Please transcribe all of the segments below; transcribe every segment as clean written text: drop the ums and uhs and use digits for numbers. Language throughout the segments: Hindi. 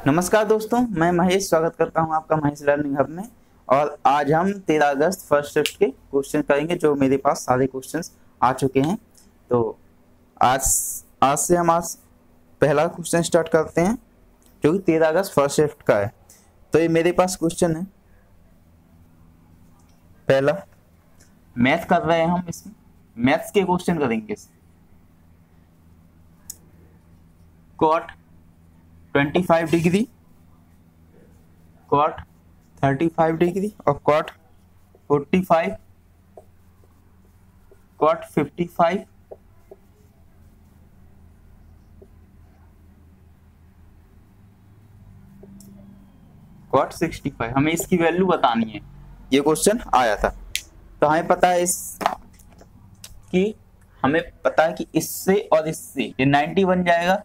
नमस्कार दोस्तों, मैं महेश स्वागत करता हूं आपका महेश लर्निंग हब में। और आज हम 13 अगस्त फर्स्ट शिफ्ट के क्वेश्चन करेंगे, जो मेरे पास सारे क्वेश्चंस आ चुके हैं। तो आज आज से हम पहला क्वेश्चन स्टार्ट करते हैं, जो कि 13 अगस्त फर्स्ट शिफ्ट का है। तो ये मेरे पास क्वेश्चन है पहला। मैथ कर रहे हैं हम, इसमें मैथ्स के क्वेश्चन करेंगे। कॉट 25 डिग्री, कॉट 35 डिग्री और कॉट 45, कॉट 55, कॉट 65। हमें इसकी वैल्यू बतानी है। ये क्वेश्चन आया था, तो हमें पता है हमें पता है कि इससे और इससे ये 90 बन जाएगा,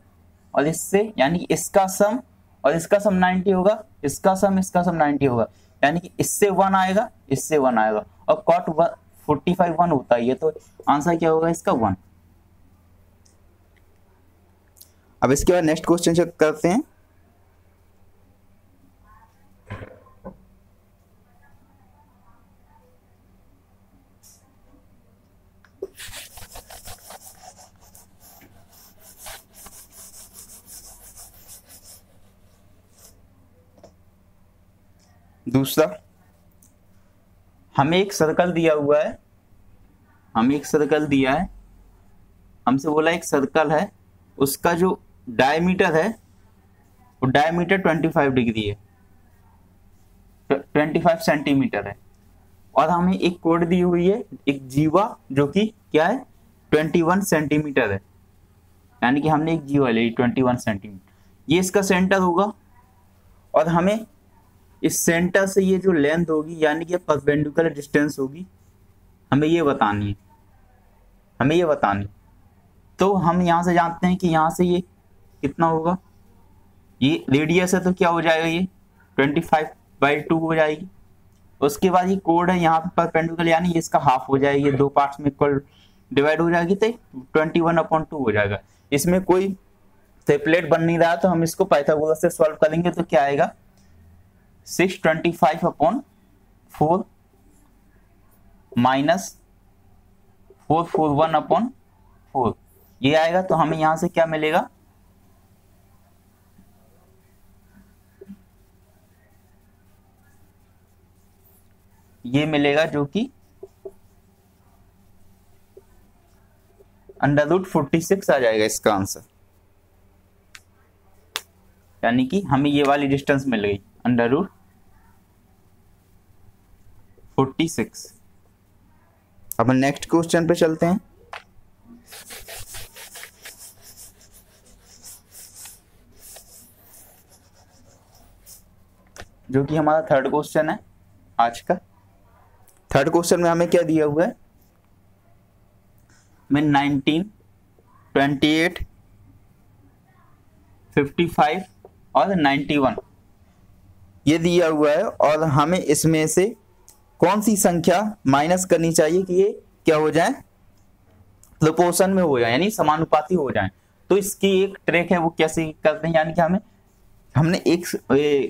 और इससे यानी कि इसका सम और इसका सम 90 होगा, इसका सम 90 होगा, यानी कि इससे 1 आएगा, इससे 1 आएगा, और कॉट 45 1 होता है ये, तो आंसर क्या होगा इसका 1। अब इसके बाद नेक्स्ट क्वेश्चन चेक करते हैं। दूसरा, हमें एक सर्कल दिया हुआ है, हमसे बोला एक सर्कल है, उसका जो डायमीटर है वो डायमीटर 25 डिग्री है, 25 सेंटीमीटर है। और हमें एक कोड दी हुई है, एक जीवा, जो कि क्या है 21 सेंटीमीटर है, यानी कि हमने एक जीवा ली 21 सेंटीमीटर, ये इसका सेंटर होगा। और हमें इस सेंटर से ये जो लेंथ होगी, यानी कि परपेंडिकुलर डिस्टेंस होगी, हमें ये बतानी है। तो हम यहाँ से जानते हैं कि यहाँ से ये कितना होगा, ये रेडियस है, तो क्या हो जाएगा, ये 25/2 हो जाएगी। उसके बाद ये कोड है यहाँ पर परपेंडिकुलर, यानी ये इसका हाफ हो जाएगी, दो पार्ट्स में इक्वल डिवाइड हो जाएगी, तो 21/2 हो जाएगा। इसमें कोई ट्रिपलेट बन नहीं रहा, तो हम इसको पाइथागोरस से सॉल्व करेंगे, तो क्या आएगा 625/4 माइनस 441/4 ये आएगा। तो हमें यहां से क्या मिलेगा, ये मिलेगा जो कि √46 आ जाएगा इसका आंसर, यानी कि हमें ये वाली डिस्टेंस मिल गई √46। अब नेक्स्ट क्वेश्चन पे चलते हैं। जो कि हमारा थर्ड क्वेश्चन है आज का। थर्ड क्वेश्चन में हमें क्या दिया हुआ है, में 19, 28, 55 और 91 ये दिया हुआ है, और हमें इसमें से कौन सी संख्या माइनस करनी चाहिए कि ये क्या हो जाए, प्रोपोर्शन में हो जाए, यानी समानुपाती हो जाए। तो इसकी एक ट्रिक है, वो कैसे करते हैं, यानी कि हमने एक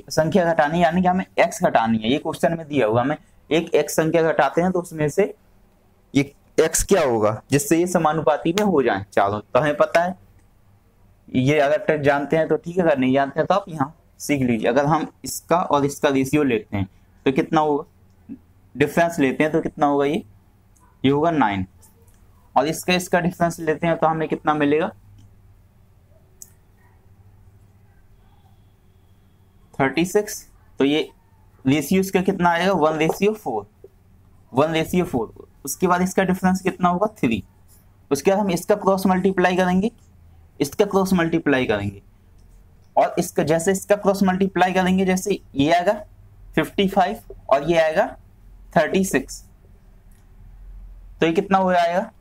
संख्या घटानी है, यानी कि हमें x घटानी है। ये क्वेश्चन में दिया हुआ, हमें एक x संख्या घटाते हैं, तो उसमें से ये x क्या होगा जिससे ये समानुपाती में हो जाए चारों। तो हमें पता है, ये अगर ट्रिक जानते हैं तो ठीक है, अगर नहीं जानते हैं तो आप यहाँ सीख लीजिए। अगर हम इसका और इसका रेशियो लेते हैं तो कितना होगा, डिफरेंस लेते हैं तो कितना होगा, ये होगा 9, और इसका डिफरेंस लेते हैं तो हमें कितना मिलेगा 36। तो ये रेशियो इसका कितना आएगा 1:4। उसके बाद इसका डिफरेंस कितना होगा 3। उसके बाद हम इसका क्रॉस मल्टीप्लाई करेंगे, और जैसे इसका क्रॉस मल्टीप्लाई करेंगे, जैसे ये आएगा 55 और ये आएगा 36, तो ये कितना हो जाएगा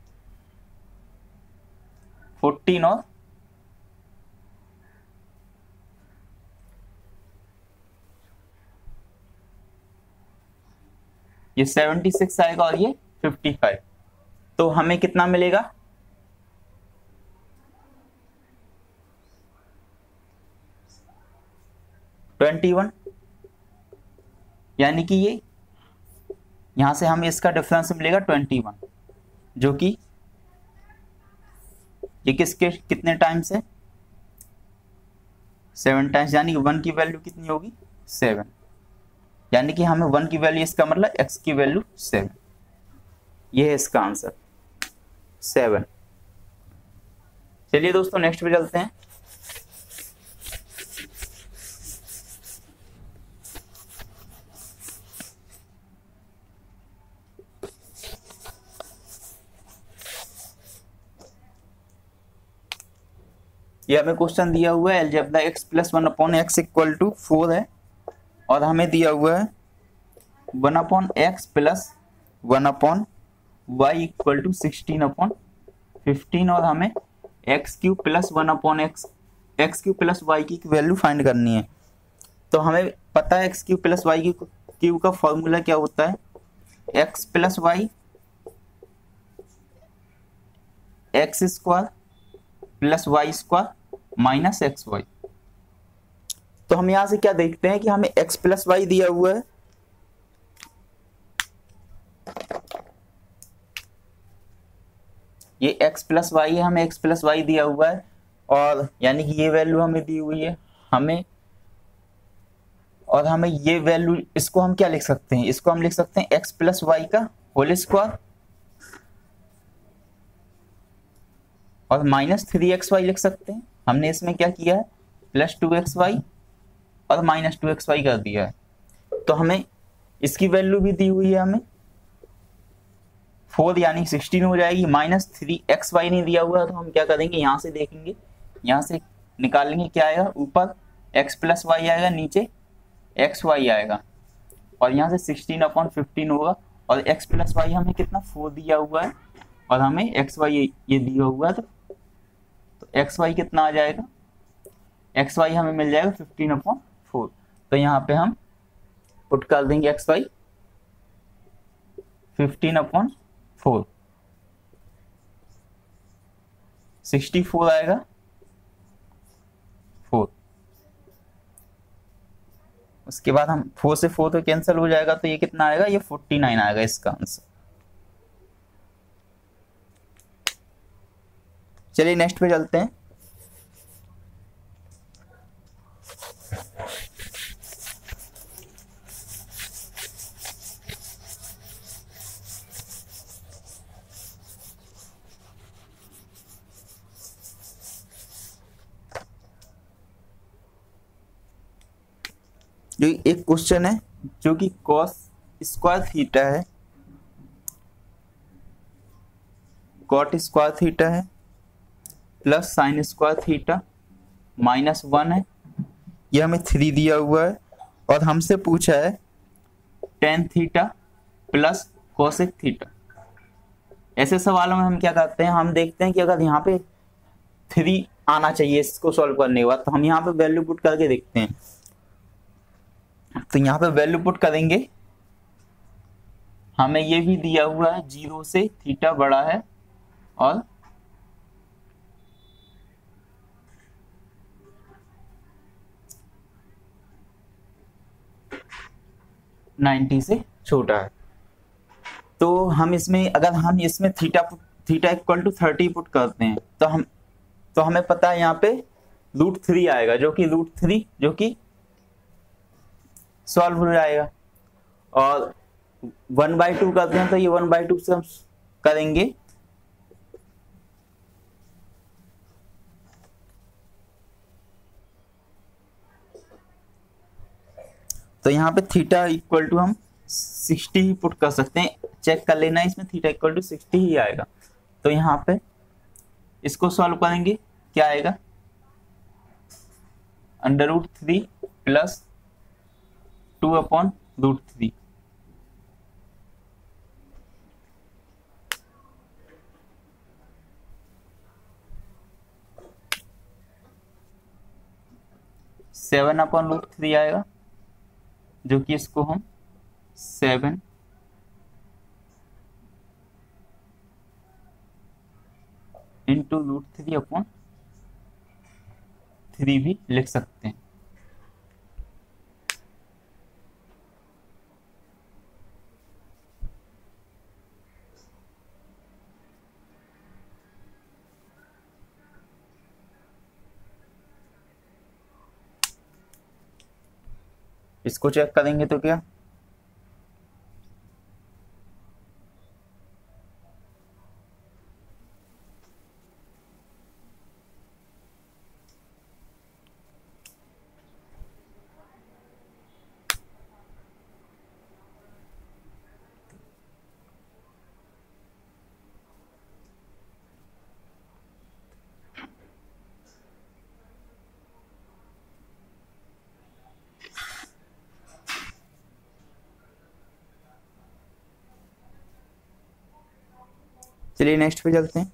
14 और ये 76 आएगा, और ये 55। तो हमें कितना मिलेगा, 21, यानी कि ये यहां से हमें इसका डिफरेंस मिलेगा 21, जो कि ये किसके कितने टाइम्स है, 7 टाइम्स, यानी कि 1 की वैल्यू कितनी होगी 7, यानी कि हमें 1 की वैल्यू, इसका मतलब x की वैल्यू 7, ये है इसका आंसर 7। चलिए दोस्तों नेक्स्ट पे चलते हैं। ये हमें क्वेश्चन दिया हुआ है algebra x plus 1/x equal to 4 है, और हमें दिया हुआ है 1/x plus 1/y equal to 16/15, और हमें x³ plus 1/x x³ plus y की वैल्यू फाइंड करनी है। तो हमें पता है x³ प्लस y क्यूब का फॉर्मूला क्या होता है, x plus y x square plus y square minus x y. तो हम यहां से क्या देखते हैं कि हमें x प्लस वाई दिया हुआ है, ये x प्लस वाई है, हमें x प्लस वाई दिया हुआ है, और यानी कि ये वैल्यू हमें दी हुई है हमें, और हमें ये वैल्यू, इसको हम क्या लिख सकते हैं, इसको हम लिख सकते हैं x प्लस वाई का होल स्क्वायर और माइनस 3xy लिख सकते हैं। हमने इसमें क्या किया है, प्लस 2xy और माइनस 2xy कर दिया है। तो हमें इसकी वैल्यू भी दी हुई है हमें 4 यानी 16 हो जाएगी, माइनस 3xy नहीं दिया हुआ है, तो हम क्या करेंगे, यहाँ से देखेंगे, यहाँ से निकालेंगे, क्या आएगा, ऊपर x प्लस वाई आएगा, नीचे xy आएगा, और यहाँ से 16/15 होगा, और x प्लस वाई हमें कितना 4 दिया हुआ है, और हमें xy ये दिया हुआ है, तो xy कितना आ जाएगा, xy हमें मिल जाएगा 15/4। तो यहाँ पे हम पुट कर देंगे xy 15/4, 64 आएगा 4। उसके बाद हम 4 से 4 तो कैंसिल हो जाएगा, तो ये कितना आएगा, ये 49 आएगा इसका आंसर। चलिए नेक्स्ट पे चलते हैं। जो एक क्वेश्चन है जो कि कॉस स्क्वायर थीटा है, कॉट स्क्वायर थीटा है, प्लस साइन स्क्वायर थीटा -1 है, ये हमें 3 दिया हुआ है, और हमसे पूछा है tan theta plus cosec theta. ऐसे सवालों में हम क्या करते हैं, हम देखते हैं कि अगर यहाँ पे 3 आना चाहिए इसको सॉल्व करने के बाद, तो हम यहाँ पे वैल्यू पुट करके देखते हैं। तो यहाँ पे वैल्यू पुट करेंगे, हमें ये भी दिया हुआ है 0 से थीटा बड़ा है और 90 से छोटा है। तो हम इसमें, अगर हम इसमें थीटा इक्वल टू 30 पुट करते हैं, तो हमें पता है यहाँ पे √3 आएगा, जो कि √3 जो कि सॉल्व हो जाएगा, और 1/2 करते हैं तो ये 1/2 से हम करेंगे, तो यहाँ पे थीटा इक्वल टू हम 60 ही पुट कर सकते हैं, चेक कर लेना, इसमें थीटा इक्वल टू 60 ही आएगा। तो यहाँ पे इसको सॉल्व करेंगे, क्या आएगा, √3 प्लस 2/√3, (7/√3) आएगा, जो कि इसको हम 7 इंटू √3/3 भी लिख सकते हैं। इसको चेक करेंगे तो क्या, चलिए नेक्स्ट पे चलते हैं।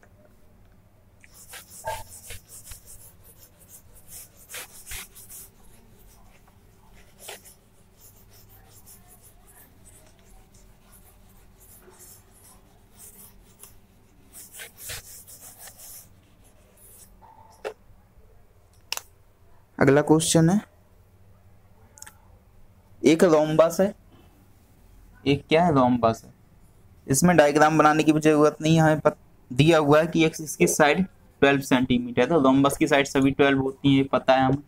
अगला क्वेश्चन है, एक रोम्बस है, एक क्या है, रोम्बस है। इसमें डायग्राम बनाने की भी जरूरत नहीं है, हमें दिया हुआ है कि इसकी साइड 12 सेंटीमीटर है, तो रोम्बस की साइड सभी 12 होती है, पता है हमें।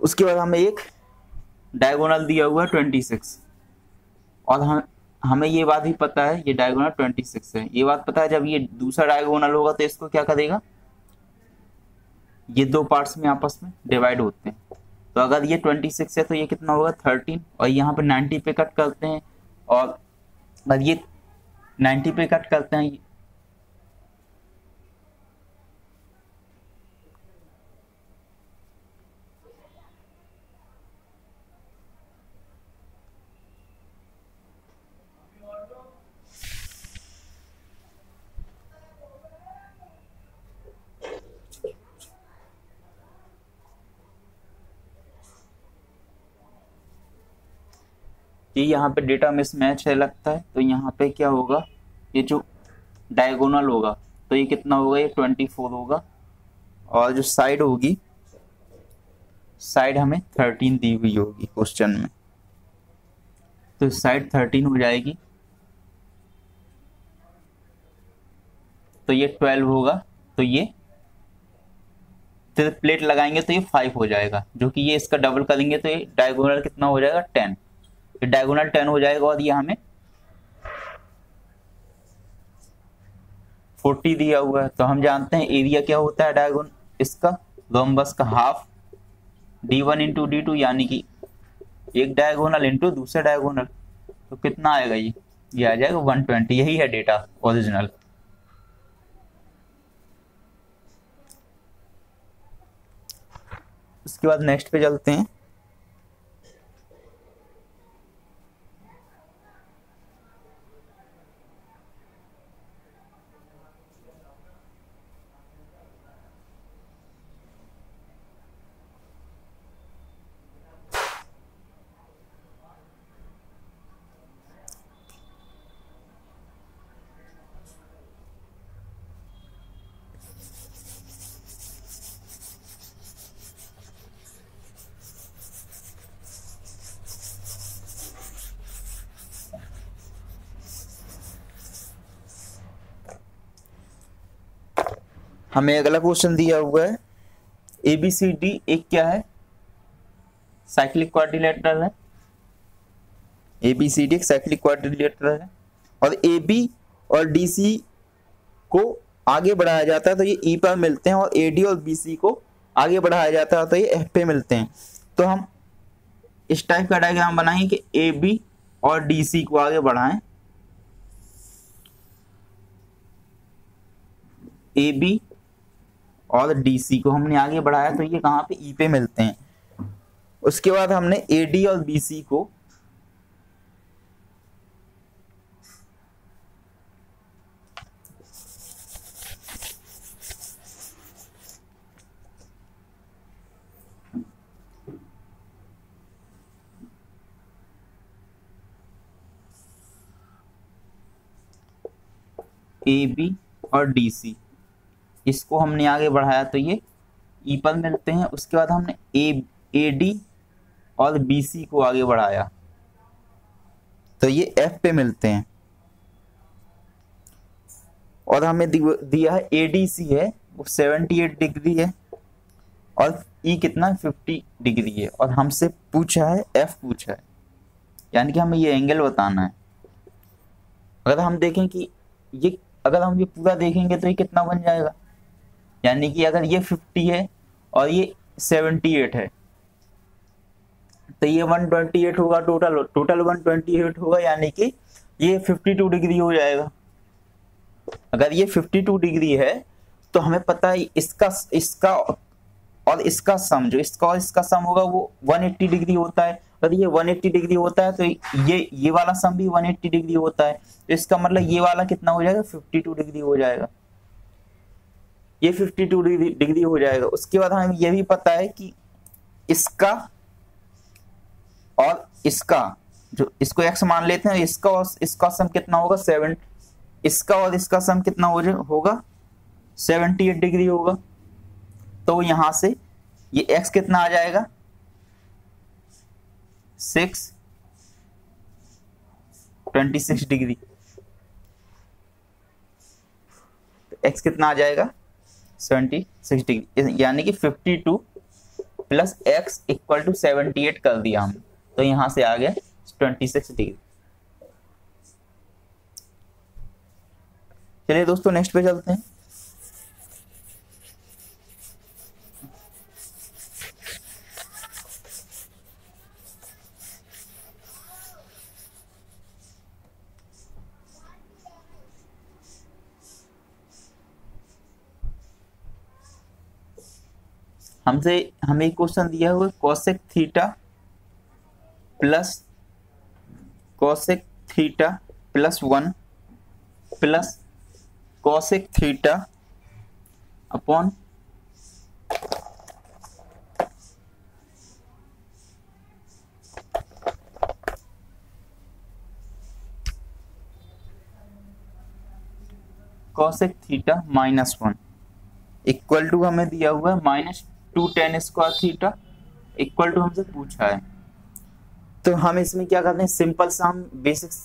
उसके बाद हमें एक डायगोनल दिया हुआ है 26, और हमें ये बात भी पता है ये डायगोनल 26 है। ये बात पता है जब ये दूसरा डायगोनल होगा तो इसको क्या करेगा, ये दो पार्ट्स में आपस में डिवाइड होते हैं। तो अगर ये 26 है तो ये कितना होगा 13, और यहाँ पे 90 पे कट करते हैं, और ये 90 पे कट करते हैं, ये यहाँ पे डेटा मिसमैच है लगता है, तो यहाँ पे क्या होगा, ये जो डायगोनल होगा तो ये कितना होगा, ये 24 होगा, और जो साइड होगी, साइड हमें 13 दी हुई होगी क्वेश्चन में, तो साइड 13 हो जाएगी, तो ये 12 होगा, तो ये प्लेट लगाएंगे तो ये 5 हो जाएगा, जो कि ये इसका डबल करेंगे तो ये डायगोनल कितना हो जाएगा 10, ये डायगोनल 10 हो जाएगा, और ये हमें 40 दिया हुआ है। तो हम जानते हैं एरिया क्या होता है डायगोनल इसका, रोम्बस का हाफ d1 इंटू d2, यानी कि एक डायगोनल इंटू दूसरा डायगोनल, तो कितना आएगा, ये आ जाएगा 120। यही है डेटा ओरिजिनल। उसके बाद नेक्स्ट पे चलते हैं। हमें अगला क्वेश्चन दिया हुआ है, ABCD एक क्या है, साइक्लिक क्वाड्रिलेटरल है। ABCD एक साइक्लिक क्वाड्रिलेटरल है, और AB और DC को आगे बढ़ाया जाता है तो ये E पर मिलते हैं, और AD और BC को आगे बढ़ाया जाता है तो ये F पे मिलते हैं। तो हम इस टाइप का डायग्राम बनाएंगे कि AB और DC को आगे बढ़ाएं, AB और DC को हमने आगे बढ़ाया तो ये कहाँ पे E पे मिलते हैं। उसके बाद हमने AD और BC को AB और DC, इसको हमने आगे बढ़ाया तो ये E पर मिलते हैं। उसके बाद हमने AD और BC को आगे बढ़ाया तो ये F पे मिलते हैं, और हमें दिया है ADC है वो 78 डिग्री है, और ई कितना 50 डिग्री है और हमसे पूछा है एफ पूछा है, यानी कि हमें ये एंगल बताना है। अगर हम देखें कि ये, अगर हम ये पूरा देखेंगे तो ये कितना बन जाएगा, यानी कि अगर ये 50 है और ये 78 है तो ये 128 होगा, टोटल टोटल 128 होगा, यानी कि ये 52 डिग्री हो जाएगा। अगर ये 52 डिग्री है तो हमें पता है इसका इसका और इसका सम, जो इसका और इसका सम होगा वो 180 डिग्री होता है। अगर ये 180 डिग्री होता है तो ये वाला सम भी 180 डिग्री होता है, तो इसका मतलब ये वाला कितना हो जाएगा, 52 डिग्री हो जाएगा, ये 52 डिग्री हो जाएगा। उसके बाद हमें ये भी पता है कि इसका और इसका, जो इसको x मान लेते हैं, इसका और इसका सम कितना होगा 7, इसका और इसका सम कितना होगा 78 डिग्री होगा। तो यहां से ये x कितना आ जाएगा 26 डिग्री, तो x कितना आ जाएगा 76 डिग्री, यानी कि 52 प्लस x इक्वल टू 78 कर दिया हम, तो यहां से आ गया 26 डिग्री। चलिए दोस्तों नेक्स्ट पे चलते हैं। हमें क्वेश्चन दिया हुआ cosec theta plus 1 plus cosec theta upon cosec theta minus 1 equal to हमें दिया हुआ है -2 tan square theta equal to हमसे पूछा है। तो हम इसमें क्या करते हैं, सिंपल सा हम बेसिक्स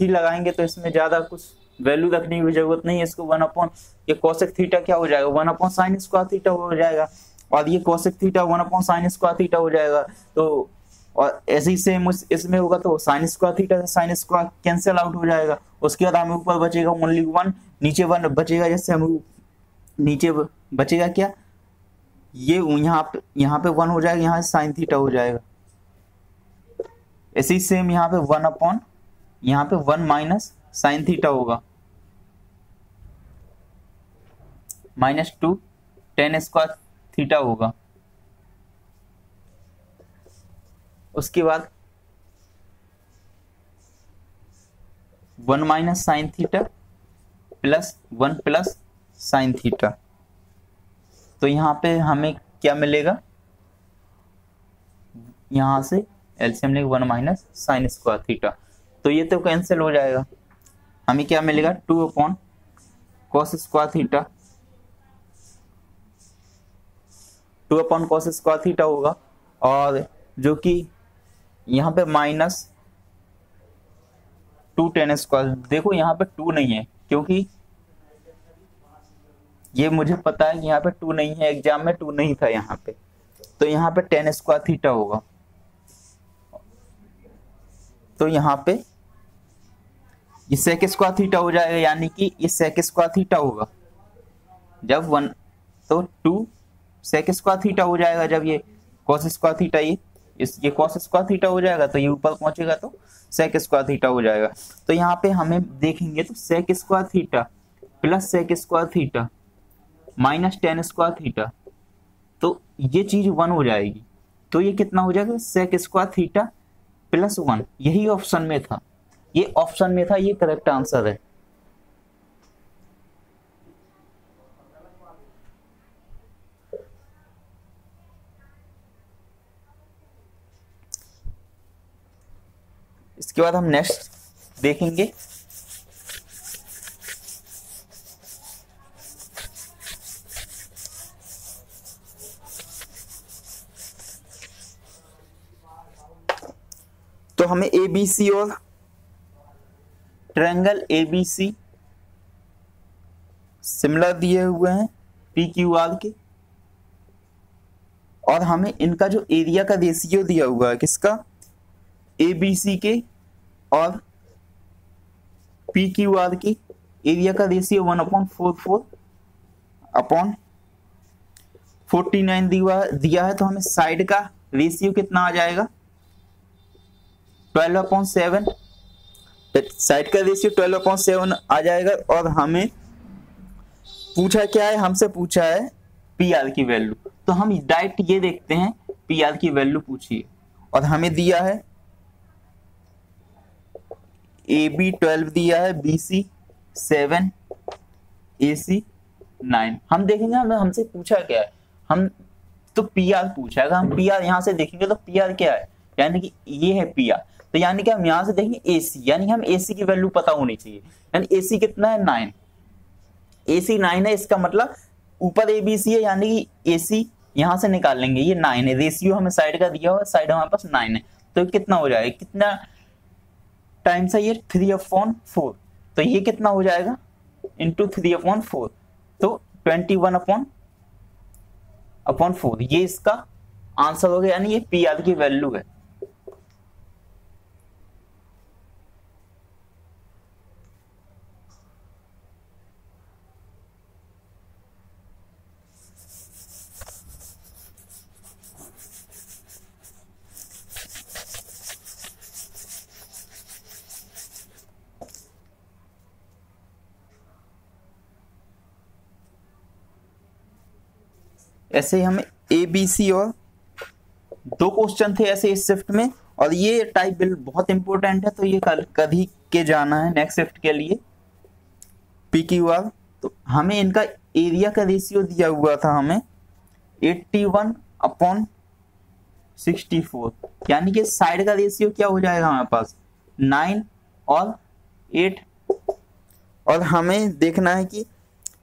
ही लगाएंगे, तो इसमें ज्यादा कुछ वैल्यू रखने की जरूरत नहीं है। इसको 1 अपॉन ये कोसेक थीटा क्या हो जाएगा 1 अपॉन साइन स्क्वायर थीटा हो जाएगा, और ये cosec theta 1 upon sine square theta हो जाएगा। तो और ऐसे ही सेम इसमें होगा, तो साइन स्क्वायर थीटा से साइन स्क्वायर कैंसिल आउट हो जाएगा। उसके बाद हमें ऊपर बचेगा ओनली 1, नीचे 1 बचेगा, जैसे हम नीचे बचेगा क्या, ये यहाँ पे 1 हो जाएगा, यहाँ से साइन थीटा हो जाएगा। ऐसे ही सेम यहाँ पे 1 अपॉन यहाँ पे 1 माइनस साइन थीटा होगा, -2 tan स्क्वायर थीटा होगा। उसके बाद 1 minus sine theta plus 1 plus sine theta, तो यहाँ पे हमें क्या मिलेगा, यहाँ से एलसीएम लेंगे 1 माइनस साइन स्क्वायर थीटा, तो ये तो कैंसिल हो जाएगा। हमें क्या मिलेगा 2 upon cos square theta, 2 upon cos square theta होगा, और जो कि यहाँ पे -2 tan स्क्वायर, देखो यहाँ पे 2 नहीं है, क्योंकि ये मुझे पता है कि यहाँ पे 2 नहीं है, एग्जाम में 2 नहीं था यहाँ पे, तो यहाँ पे tan स्क्वायर थीटा होगा। तो यहाँ पे ये sec स्क्वायर थीटा हो जाएगा, यानी कि ये sec स्क्वायर थीटा होगा जब 1, तो 2 sec स्क्वायर थीटा हो जाएगा जब ये cos स्क्वायर थीटा, ये cos स्क्वायर थीटा हो जाएगा, तो ये ऊपर पहुंचेगा तो sec स्क्वायर थीटा हो जाएगा। तो यहाँ पे हमें देखेंगे तो sec square theta plus sec square theta minus tan square theta, तो ये चीज 1 हो जाएगी, तो ये कितना हो जाएगा sec स्क्वायर थीटा प्लस 1, यही ऑप्शन में था, ये ऑप्शन में था, ये करेक्ट आंसर है। इसके बाद हम नेक्स्ट देखेंगे तो हमें ABC और ट्रायंगल ABC सिमिलर दिए हुए हैं PQR के, और हमें इनका जो एरिया का रेशियो दिया हुआ है किसका, ABC के और PQR की एरिया का रेशियो 1/44 अपॉन 49 दिया है, तो हमें साइड का रेशियो कितना आ जाएगा 12/7, साइड का रेशियो 12/7 आ जाएगा। और हमें पूछा क्या है, हमसे पूछा है PR की वैल्यू, तो हम डायरेक्ट ये देखते हैं PR की वैल्यू पूछिए। और हमें दिया है AB 12 दिया है, BC 7, AC 9। हम देखेंगे हमसे पूछा क्या है, हम तो PR पूछा है, अगर हम PR यहाँ से देखेंगे तो PR क्या है, यानी कि ये है PR, तो यानी कि हम यहाँ से देखेंगे AC, यानी हम AC की वैल्यू पता होनी चाहिए, यानी AC कितना है 9, AC 9 है, इसका मतलब ऊपर ABC है, यानी कि AC यहाँ से निकाल लेंगे, ये 9 है, रेशियो हमें साइड का दिया हुआ, साइड हमारे पास 9 है, तो कितना हो जाएगा, कितना टाइम्स है ये 3/4, तो ये कितना हो जाएगा इंटू 3/4, तो 21/4, ये इसका आंसर हो गया, यानी ये PR की वैल्यू है। ऐसे ही हमें ABC और 2 क्वेश्चन थे ऐसे इस शिफ्ट में, और ये टाइप बिल बहुत इंपॉर्टेंट है, तो ये कभी के जाना है नेक्स्ट शिफ्ट के लिए PQR। तो हमें इनका एरिया का रेशियो दिया हुआ था हमें 81/64, यानी कि साइड का रेशियो क्या हो जाएगा हमारे पास 9 और 8। और हमें देखना है कि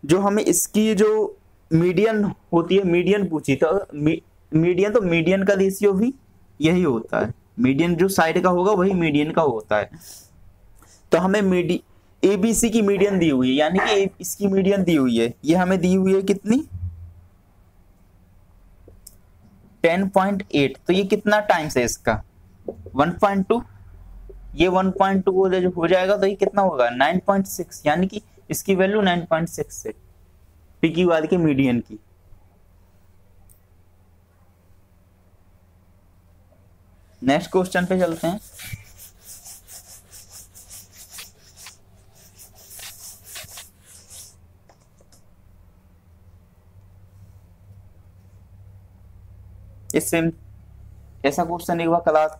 जो हमें इसकी जो मीडियन होती है, मीडियन पूछी, तो मीडियन का रेशियो भी यही होता है, मीडियन जो साइड का होगा वही मीडियन का होता है। तो हमें ABC की मीडियन दी हुई है, यानी कि इसकी मीडियन दी हुई है, ये हमें दी हुई है कितनी 10.8, तो ये कितना टाइम्स है इसका 1.2, ये 1.2 हो जाएगा, तो ये कितना होगा 9.6, यानी कि इसकी वैल्यू 9.6 है PQR के मीडियन की। नेक्स्ट क्वेश्चन पे चलते हैं। इससे ऐसा क्वेश्चन एक बार क्लास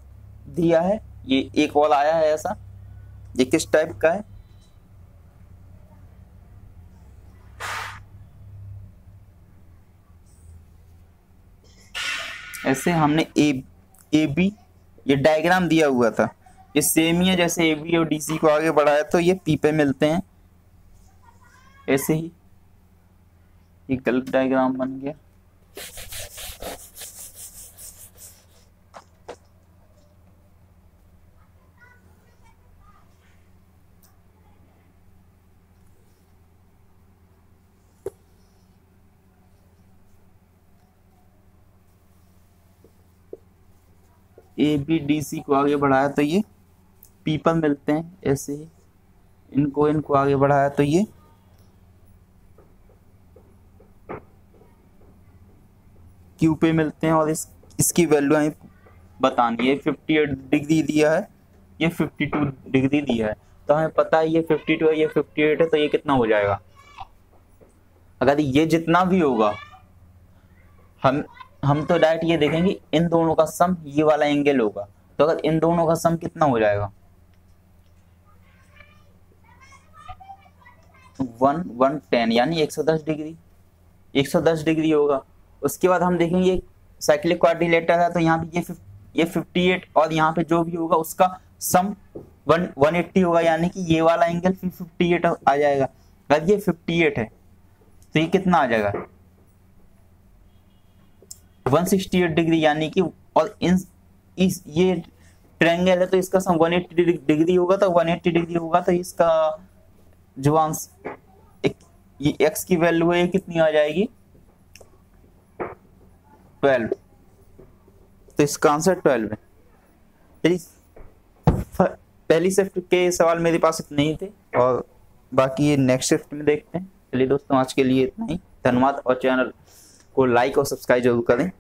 दिया है, ये एक और आया है ऐसा, ये किस टाइप का है, ऐसे हमने AB ये डायग्राम दिया हुआ था, ये सेम ही है जैसे AB और DC को आगे बढ़ाया तो ये P पे मिलते हैं, ऐसे ही ये गलत डायग्राम बन गया। AB DC को आगे बढ़ाया तो ये P पर मिलते हैं, ऐसे ही इनको आगे बढ़ाया तो ये Q पे मिलते हैं, और इसकी वैल्यू हमें बतानी है। 58 डिग्री दिया है, ये 52 डिग्री दिया है, तो हमें पता है ये 52 है, ये 58 है, तो ये कितना हो जाएगा, अगर ये जितना भी होगा हम तो डायरेक्ट ये देखेंगे इन दोनों का सम ये वाला एंगल होगा, तो अगर इन दोनों का सम कितना हो जाएगा 110, यानी 110 डिग्री, 110 डिग्री होगा। उसके बाद हम देखेंगे साइक्लिक क्वाड्रिलेटरल है, तो यहाँ पे ये 58 और यहाँ पे जो भी होगा उसका सम 180 होगा, यानी कि ये वाला एंगल 58 आ जाएगा। अगर ये 58 है तो ये कितना आ जाएगा 168 डिग्री, यानी कि और ये ट्रायंगल है तो इसका सम 180 डिग्री होगा, तो 180 डिग्री होगा तो इसका जो आंसर ये x की वैल्यू है ये कितनी आ जाएगी 12, तो इसका आंसर 12 है। चलिए पहली शिफ्ट के सवाल मेरे पास इतने ही थे और बाकी ये नेक्स्ट शिफ्ट में देखते हैं। चलिए दोस्तों आज के लिए इतना ही, धन्यवाद और चैनल को लाइक और सब्सक्राइब जरूर करें।